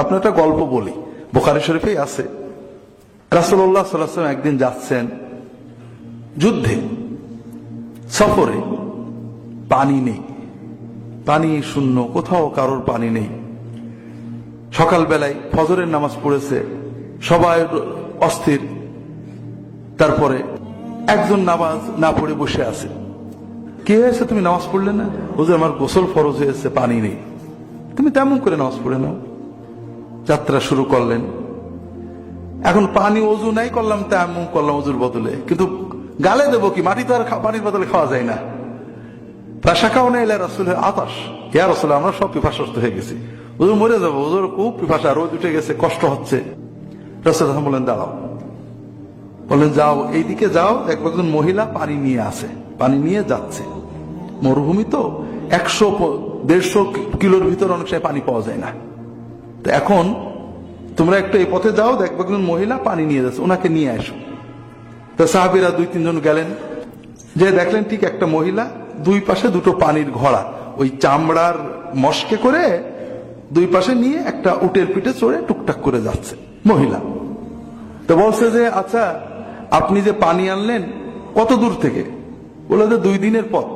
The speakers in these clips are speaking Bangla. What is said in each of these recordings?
আপনার একটা গল্প বলি, বুখারী শরীফেই আছে। রাসূলুল্লাহ সাল্লাল্লাহু আলাইহি ওয়াসাল্লাম একদিন যাচ্ছেন যুদ্ধে, সফরে, পানি নেই, পানি শূন্য, কোথাও কারোর পানি নেই। সকালবেলায় ফজরের নামাজ পড়েছে, সবাই অস্থির। তারপরে একজন নামাজ না পড়ে বসে আছে। কি হয়েছে, তুমি নামাজ পড়লে না? হুজুর, আমার গোসল ফরজ হয়েছে, পানি নেই। তুমি তেমন করে নামাজ পড়ে নাও। যাত্রা শুরু করলেন। এখন পানি অজু নাই, করলাম তেমন করলাম অজুর বদলে, কিন্তু গালে দেবো কি? মাটি তো আর পানির বদলে খাওয়া যায় না। ফাশাকাউনা ইলা রাসূলিল আতাশ, ইয়া রাসূলুল্লাহ, আমরা সব পিপাসার্থ হয়ে গেছি, হুজুর মরে যাবো, হুজুর খুব পিপাসা, রোদ উঠে গেছে, কষ্ট হচ্ছে। রাসূলুল্লাহ বললেন দাঁড়াও, বললেন যাও, এইদিকে যাও, দেখবো একজন মহিলা পানি নিয়ে আসে, পানি নিয়ে যাচ্ছে। মরুভূমি তো, 100-150 কিলোর ভিতরে অনেক সময় পানি পাওয়া যায় না। তো এখন তোমরা একটু এই পথে যাও, দেখবো একজন মহিলা পানি নিয়ে যাচ্ছে, ওনাকে নিয়ে আসো। তো সাহাবীরা 2-3 জন গেলেন, যে দেখলেন ঠিক একটা মহিলা, দুই পাশে দুটো পানির ঘোড়া, ওই চামড়ার মস্কে করে দুই পাশে নিয়ে একটা উটের পিঠে চড়ে টুকটাক করে যাচ্ছে মহিলা। তো বলছে যে আচ্ছা, আপনি যে পানি আনলেন কত দূর থেকে? বলে যে 2 দিনের পথ,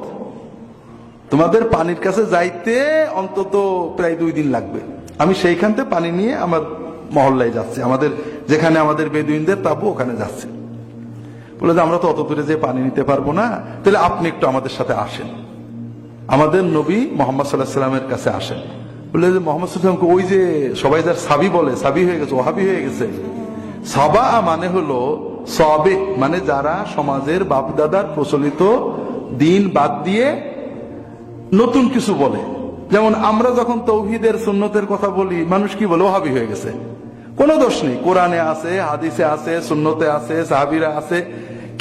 তোমাদের পানির কাছে যাইতে অন্তত প্রায় 2 দিন লাগবে। আমি সেইখান থেকে পানি নিয়ে আমার মহল্লায় যাচ্ছি, আমাদের যেখানে আমাদের বেদুইনদের তাবু, ওখানে যাচ্ছি। বলে যে আমরা তো অত দূরে যে পানি নিতে পারবো না, তাহলে আপনি একটু আমাদের সাথে আসেন, আমাদের নবী মুহাম্মদ সাল্লাল্লাহু আলাইহি ওয়াসাল্লামের কাছে আসেন। বলে যে মুহাম্মদ সাল্লাল্লাহু আলাইহি ওয়াসাল্লামকে ওই যে সবাই যার সাবি বলে, সাবি হয়ে গেছে, ওহাবি হয়ে গেছে। সাবা মানে হলো সাবে, মানে যারা সমাজের বাপদাদার প্রচলিত দিন বাদ দিয়ে নতুন কিছু বলে। যেমন আমরা যখন তৌহিদের সুন্নতের কথা বলি, মানুষ কি বলে? ওহাবি হয়ে গেছে। কোনো দোষ নেই, কোরআনে আছে, হাদিসে আছে, সুন্নতে আছে, সাহাবীরা আছে,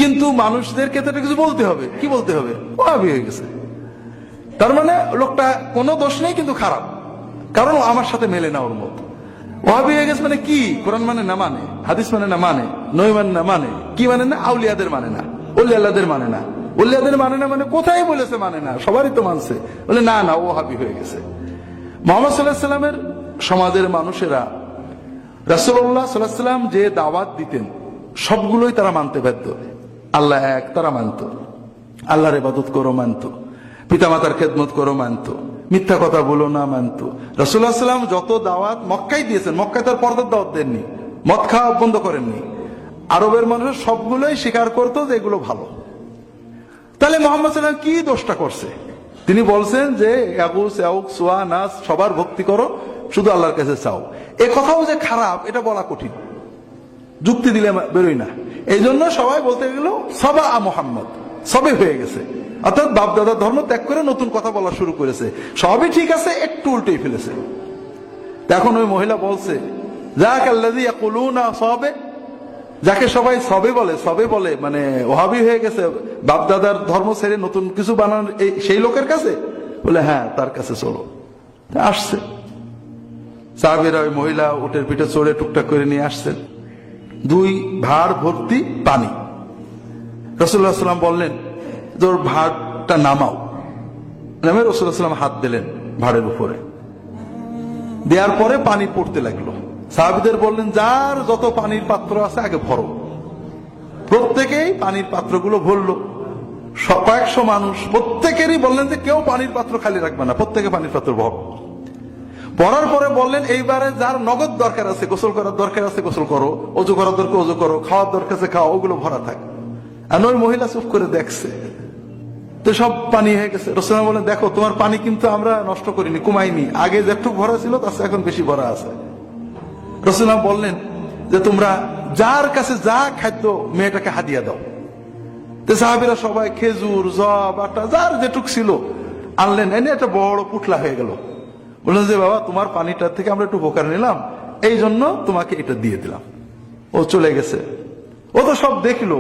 কিন্তু মানুষদেরকে তো কিছু বলতে হবে। কি বলতে হবে? ওহাবি হয়ে গেছে। তার মানে লোকটা কোনো দোষ নেই, কিন্তু খারাপ, কারণ আমার সাথে মেলে না ওর মত। ওহাবি হয়ে গেছে মানে কি? কোরআন মানে না, মানে হাদিস মানে না, মানে নই মানে না, মানে কি মানে না? আউলিয়াদের মানে না, ওলিয়াদের মানে না। ওলিয়াদের মানে না মানে কোথায় বলেছে মানে না? সবারই তো মানছে। বলে না না, ওহাবি হয়ে গেছে। মুহাম্মদ সাল্লাল্লাহু আলাইহি ওয়াসাল্লামের সমাজের মানুষেরা রাসূলুল্লাহ সাল্লাল্লাহু আলাইহি ওয়াসাল্লাম যে দাওয়াত দিতেন সবগুলোই তারা মানতে বাধ্য। আল্লাহ এক, তারা মানত। আল্লাহর ইবাদত করো, মানত। পিতামাতার খেদমত করো, মানত। মিথ্যা কথা বলো না, মানত। রাসূলুল্লাহ সাল্লাল্লাহু আলাইহি ওয়াসাল্লাম যত দাওয়াত মক্কায় দিয়েছেন, মক্কায় তার পর্দার দাওয়াত দেননি, মদ খাওয়া বন্ধ করেননি। আরবের মানুষ সবগুলোই স্বীকার করতো যে এগুলো ভালো। তাহলে মুহাম্মদ সাল্লাল্লাহু আলাইহি ওয়াসাল্লাম কি দোষটা করছে? তিনি বলছেন যে ইয়াগুস ইয়াউক সুয়া নাস, সবার ভক্তি করো, শুধু আল্লাহর কাছে চাও। এ কথাও যে খারাপ, এটা বলা কঠিন, যুক্তি দিলে বেরোয় না। এই জন্য সবাই বলতে গেল সাবা মুহাম্মদ, সবে হয়ে গেছে, অর্থাৎ বাপ দাদার ধর্ম ত্যাগ করে নতুন কথা বলা শুরু করেছে। সবই ঠিক আছে, একটু উল্টেই ফেলেছে। এখন ওই মহিলা বলছে যাকাল্লাযী ইয়াকুলুনা সাবে, যাকে সবাই সবে বলে, সবে বলে মানে ওহাবি হয়ে গেছে, বাপ দাদার ধর্ম ছেড়ে নতুন কিছু বানানোর সেই লোকের কাছে। বলে হ্যাঁ, তার কাছে চলো। আসছে সাহাবীরা, ওই মহিলা উটের পিঠে চড়ে টুকটাক করে নিয়ে আসছেন, 2 ভাঁড় ভর্তি পানি। রাসূলুল্লাহ সাল্লাল্লাহু আলাইহি ওয়াসাল্লাম বললেন যে ওর ভাঁড়টা নামাও। নামে রাসূলুল্লাহ সাল্লাল্লাহু আলাইহি ওয়াসাল্লাম হাত দিলেন ভাঁড়ের উপরে, দেওয়ার পরে পানি পড়তে লাগলো। সাহাবীদের বললেন যার যত পানির পাত্র আছে আগে ভরো। প্রত্যেকেই পানির পাত্রগুলো ভরলো। কয়েকশো মানুষ, প্রত্যেকেরই বললেন যে কেউ পানির পাত্র খালি রাখবে না, প্রত্যেকে পানির পাত্র ভরো। পড়ার পরে বললেন এইবারে যার নগদ দরকার আছে, গোসল করার দরকার আছে গোসল করো, অজু করার দরকার অজু করো, খাওয়ার দরকার আছে খাও, ওগুলো ভরা থাক। আর ওই মহিলা চুপ করে দেখছে, তো সব পানি হয়ে গেছে। রাসূলুল্লাহ বলেন দেখো, তোমার পানি কিন্তু আমরা নষ্ট করিনি, কমাইনি, আগে যেটুকু ভরা ছিল তার এখন বেশি ভরা আছে। রাসূলুল্লাহ বললেন যে তোমরা যার কাছে যা খাদ্য, মেয়েটাকে হাদিয়া দাও। তো সাহাবীরা সবাই খেজুর, জব, আটা, যার যেটুক ছিল আনলেন, এনে একটা বড় পুটলা হয়ে গেল। বললেন যে বাবা, তোমার পানিটার থেকে আমরা একটু উপকার নিলাম, এই জন্য তোমাকে এটা দিয়ে দিলাম। ও চলে গেছে। ও তো সব দেখলো,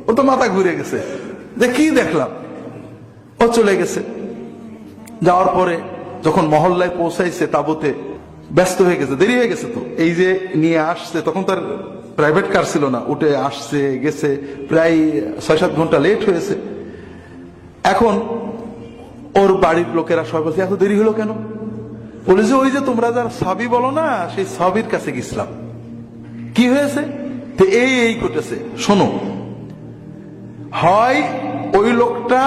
ও তো মাথা ঘুরে গেছে যে কি দেখলাম। ও চলে গেছে। যাওয়ার পরে যখন মহল্লায় পৌঁছাইছে, তাবুতে ব্যস্ত হয়ে গেছে, দেরি হয়ে গেছে। তো এই যে নিয়ে আসছে, তখন তার প্রাইভেট কার ছিল না, উঠে আসছে গেছে, প্রায় 6-7 ঘন্টা লেট হয়েছে। এখন ওর বাড়ির লোকেরা সবাই বলছে এত দেরি হলো কেন? বলে যে ওই যে তোমরা যার সাবি বলো না, সেই সাবির কাছে গেছিলাম। কি হয়েছে? তো এই ঘটেছে, শোনো। হয় ওই লোকটা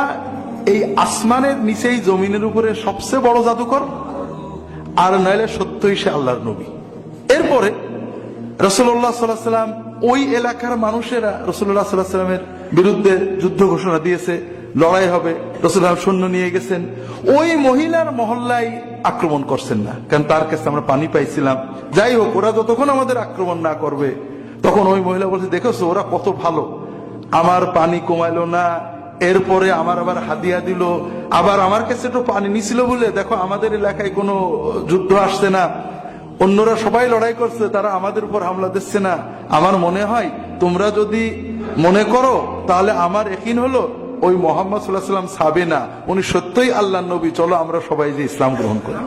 এই আসমানের নিচেই জমিনের উপরে সবচেয়ে বড় জাদুকর, আর নইলে সত্যই সে আল্লাহর নবী। এরপরে রাসূলুল্লাহ সাল্লাল্লাহু আলাইহি ওয়াসাল্লাম ওই এলাকার মানুষেরা রাসূলুল্লাহ সাল্লাল্লাহু আলাইহি ওয়াসাল্লামের বিরুদ্ধে যুদ্ধ ঘোষণা দিয়েছে, লড়াই হবে, রাসূলুল্লাহ সৈন্য নিয়ে গেছেন। ওই মহিলার মহল্লায় আক্রমণ করছেন না, কারণ তার কাছে আমরা পানি পাইছিলাম। যাই হোক, ওরা যতক্ষণ আমাদের আক্রমণ না করবে, তখন ওই মহিলা বলছে, দেখেছো ওরা কত ভালো, আমার পানি কমাইলো না, এরপরে আমার আবার হাদিয়া দিল, আবার আমার কাছে একটু পানি নিছিল বলে দেখো আমাদের এলাকায় কোনো যুদ্ধ আসছে না, অন্যরা সবাই লড়াই করছে, তারা আমাদের উপর হামলা দিচ্ছে না। আমার মনে হয় তোমরা যদি মনে করো, তাহলে আমার ইয়াকিন হলো ওই মুহাম্মদ সাল্লাল্লাহু আলাইহি ওয়াসাল্লাম সাবে না, উনি সত্যই আল্লাহর নবী, চলো আমরা সবাই যে ইসলাম গ্রহণ করি।